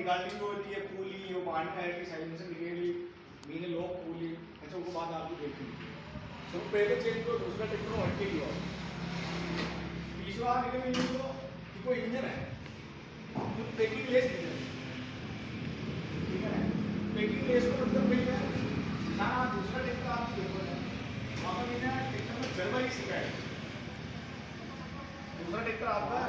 निकालनी जो होती है कूली वो मारना है कि साइलेंसर निकली मीने लोग कूली अच्छा वो बात आपको देखनी तो पहले चेक करो दूसरा ट्रैक्टर हट के लिया तीसरा निकल नहीं तो कि कोई इंजन है तो पैकिंग लेस इंजन ठीक है पैकिंग लेस को मतलब भाई है ना दूसरा ट्रैक्टर आप देखो वहाँ पर मैंने ट्रैक्टर में जर्मनी सिखाया दूसरा ट्रैक्टर आपका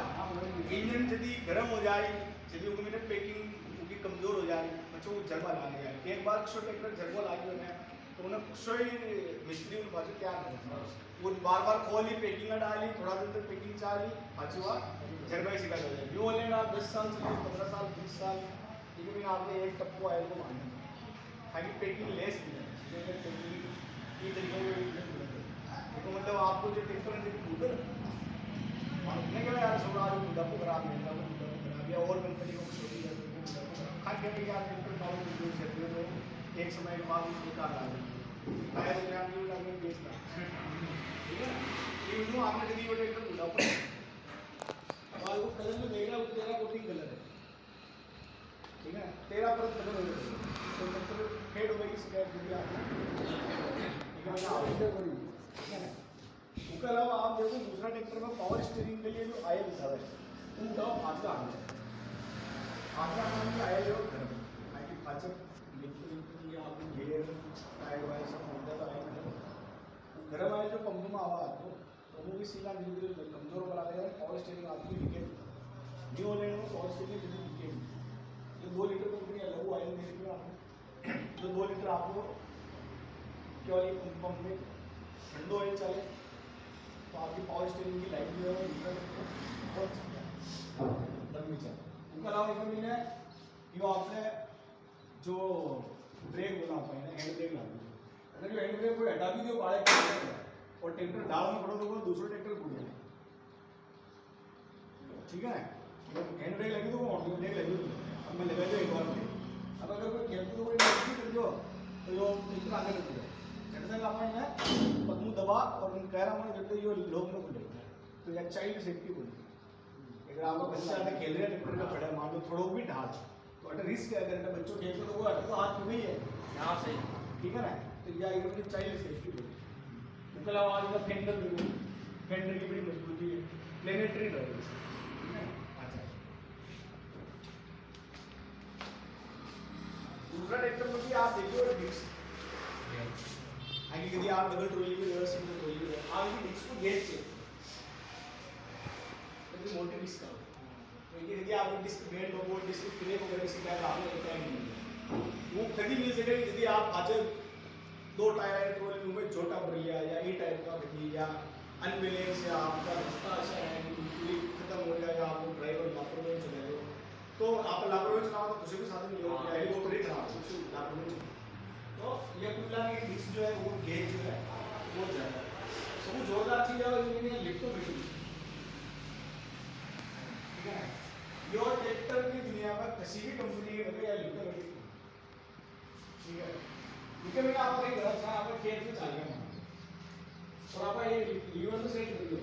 इंजन यदि गर्म हो जाए यदि उनको मैंने पैकिंग उनकी कमजोर हो जाए बच्चों को जर्मा लाने जाए एक बार शो ट्रैक्टर जर्मा ला दिया मैं तो उन्हें शो ही मिस्त्री उन बाजू क्या करना वो बार बार खोली पैकिंग डाली थोड़ा दिन तक पैकिंग चाली बाजू हुआ जर्मा ही सिखा जाए जो लेना 10 साल से 15 साल 20 साल लेकिन मैंने आपने एक टप्पू आयल को मानना ताकि पैकिंग लेस मिले पैकिंग की तरीके देखो मतलब आपको जो ट्रैक्टर है उधर नहीं क्या यार छोड़ा आज मुद्दा को खराब नहीं था मुद्दा को खराब या और कंपनी को छोड़ी जाती है खान के यार ट्रैक्टर डालो तो यूज करते हो तो एक समय के बाद उसको कार डाल टायर ध्यान यूज करके बेचना ठीक है ये उसमें आपने कभी वो ट्रैक्टर मुद्दा पर और वो कलर में देगा वो तेरा कोटिंग कलर है ठीक है तेरा परत कलर हो जाएगा तो ट्रैक्टर फेड हो गई शिकायत करी आपने ठीक है मैंने आवेदन करी ठीक है उसके अलावा आप देखो दूसरा ट्रैक्टर में पावर स्टीयरिंग के लिए जो आयल लिखा है तुम बताओ आजका आना में आयल हो घर में ताकि पाचक लिखी आपने घेर टायर वायर सब होता तो आयल घर वाले जो पंप में आवा तो वो भी सीधा धीरे धीरे कमजोर बना देगा पावर स्टीयरिंग आपकी लीकेज नहीं हो लेने में पावर स्टीयरिंग जल्दी लीकेज जो 2 लीटर कंपनी अलग आयल दे रही है आपको जो 2 लीटर आपको केवल पंप में ठंडो ऑयल चले तो आपकी पावर स्टीयरिंग की लाइट जो है बहुत लंबी चल उनके अलावा एक मैंने यो आपने जो ब्रेक बोला पाए ना हैंड ब्रेक लागू अगर जो हैंड ब्रेक कोई हटा भी दो बाड़े और ट्रैक्टर डाल में पड़ो तो वो दूसरा ट्रैक्टर घूम जाए ठीक है जब हैंड ब्रेक लगी तो वो ऑटो ब्रेक लगी अब मैं लगा दो एक बार ब्रेक अब अगर कोई खेलते तो कोई नहीं कर दो तो यो ट्रैक्टर आगे लग जाए चढ़ने का अपन है पगमू दबा और कह रहा हूँ जब तक ये लोग में खुले तो या चाइल्ड सेफ्टी खुली अगर आपका बच्चा अगर खेल रहे हैं ट्रैक्टर का खड़ा मान लो थोड़ा भी ढाल तो अगर रिस्क है अगर बच्चों खेलते तो वो अटको हाथ में ही है यहाँ से ठीक है ना तो या एक चाइल्ड सेफ्टी खुली उसके अलावा आज का फेंडर की बड़ी मजबूती है प्लेनेटरी रहेगी ठीक है अच्छा दूसरा ट्रैक्टर में भी आप देखिए डिस्क आगे यदि आप डबल ट्रॉली में रिवर्स सिंगल ट्रॉली में आप ये डिस्क को गेज से तो मोटी डिस्क का तो यदि आप डिस्क बेंड हो वो डिस्क क्रैक हो गया किसी का आपने बताया नहीं वो कभी मिल सकेगा यदि आप आज 2 टायर ट्रॉली में छोटा भर लिया या ई टायर का भर लिया अनबैलेंस या आपका रास्ता ऐसा है कि बिल्कुल खत्म हो गया या आपको ड्राइवर लापरवाही चला गया तो आप लापरवाही चलाओ तो किसी भी साधन नहीं होगा हेलीकॉप्टर ही खराब हो लापरवाही तो ये कुल्ला की डिस्क जो है वो गेज जो है वो ज़्यादा सब जोरदार चीज़ है और इनमें लिफ्ट तो बिल्कुल ठीक है योर ट्रैक्टर की दुनिया में किसी भी कंपनी के लगे या लिफ्ट लगे ठीक है क्योंकि मैंने आपको एक गलत था आपका खेत में चल गया और आपका ये लीवर में सेट कर दिया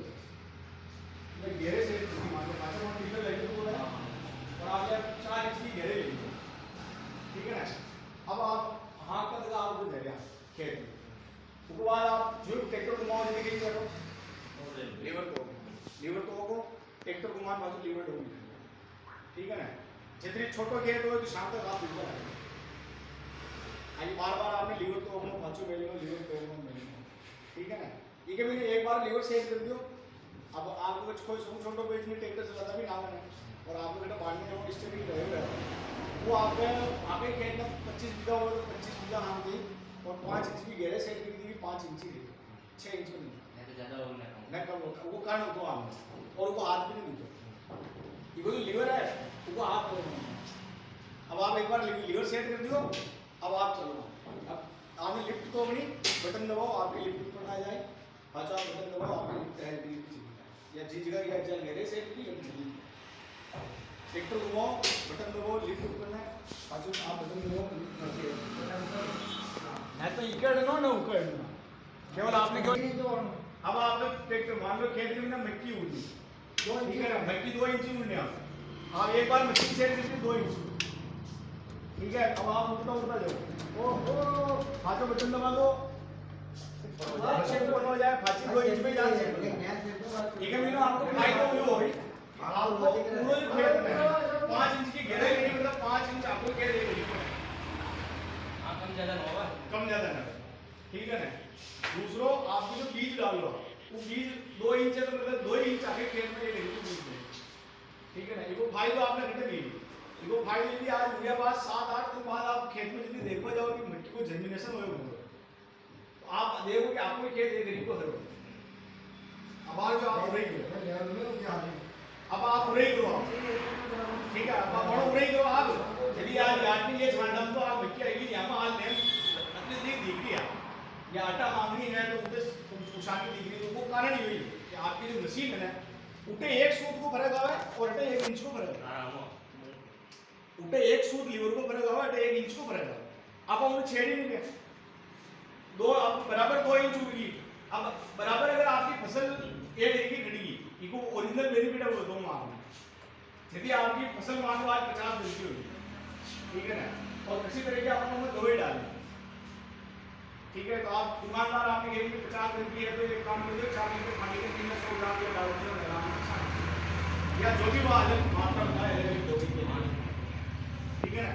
ये घेरे सेट कर दी मान लो 5 लीटर लगे तो बोला और आपने 4 इंच की घेरे ले ली ठीक है ना अब आप हाँ का तक आप उधर गया खेत में उसके बाद आप जो ट्रैक्टर घुमाओ जैसे कि करो लीवर तो ट्रैक्टर घुमाने बाद लीवर हो ठीक है ना जितनी छोटो खेत हो तो शाम तक आप ऊपर आए आज बार आपने लीवर तो अपना पाँचों मेले में लीवर तो ठीक है ना ठीक है मैंने एक बार लीवर सेट कर दियो अब आपको कोई छोटो बेच में ट्रैक्टर चलाता भी ना है और आपको बेटा बांधने और स्टेरिंग रहे वो आपके खेत में 25 बीघा हो तो 25 बीघा हाँ दी और 5 इंच की गहरे सेट की दी 5 इंच की 6 इंच में नहीं तो ज़्यादा हो ना कम होता वो कारण होता आपने और वो हाथ भी नहीं दिखता ये जो लीवर है वो हाथ अब आप एक बार लीवर सेट कर दियो अब आप चलो अब आपने लिफ्ट को अपनी बटन दबाओ आपकी लिफ्ट ऊपर आ जाए अच्छा आप बटन दबाओ आपकी लिफ्ट है या जिस जगह या गहरे सेट की ट्रैक्टर घुमाओ बटन दबाओ लिफ्ट ऊपर है पाछो आप बटन दबाओ ना तो इकड़ना ना उकड़ना केवल आपने केवल अब आपने ट्रैक्टर मान लो खेत में ना मिट्टी उड़ी 2 इंच है मिट्टी 2 इंच उड़ने आप एक बार मिट्टी सेट करके 2 इंच ठीक है, अब आप उठता जाओ। ओहो, हाथों बटन दबा दो, अच्छे को हो जाए, फांसी 2 इंच में जा सकते हैं। ठीक है मीनू, आपको फायदा हुई होगी, आपको पूरे खेत में 5 इंच की घेराई लेनी, मतलब 5 इंच आपको क्या लेनी है, कम ज्यादा ना, ठीक है ना। दूसरों आपको जो बीज डाल लो, वो बीज 2 इंच है तो मतलब 2 इंच आगे खेत में लेनी है बीज में, ठीक है ना। इसको फायदा आपने घटे ली, इसको फायदा यदि आज हुआ बाद 7-8 दिन बाद आप खेत में यदि देखो जाओ कि मिट्टी को जर्मिनेशन हो गया, तो आप देखो कि आपको खेत एक गरीब को हरो, अब आज जो आप रही हो, अब आप उड़े करो आप, ठीक है, अब बड़ो उड़े करो आप, यदि आज आदमी ये छांडम तो आप मिट्टी आएगी यहाँ में आज नेम अपने दिख रही है या आटा मांगनी है तो उसे उछाने दिख रही, तो वो कारण ही हुई कि आपकी जो मशीन है ना, उठे 1 सूत को फर्क आवे और अटे 1 इंच को फर्क आवे, उठे 1 सूत लीवर को फर्क आवे, अटे 1 इंच को फर्क आवे, आप उन्हें छेड़ ही नहीं गए, दो अब बराबर 2 इंच उगी, अब बराबर अगर आपकी फसल एक तरीके घटेगी, इको ओरिजिनल बेनिफिट है वो दो मांग, यदि आपकी फसल मान लो आज 50 दिन की होगी, ठीक है ना, और किसी तरह के आप उनमें दवाई डालें, ठीक है, तो आप दुकानदार आपके गेहूं की 50 दिन की है तो एक काम करिए 4 लीटर पानी के 300 ग्राम या डाल दीजिए, या जो भी वो अलग मात्रा बताए, ठीक है ना।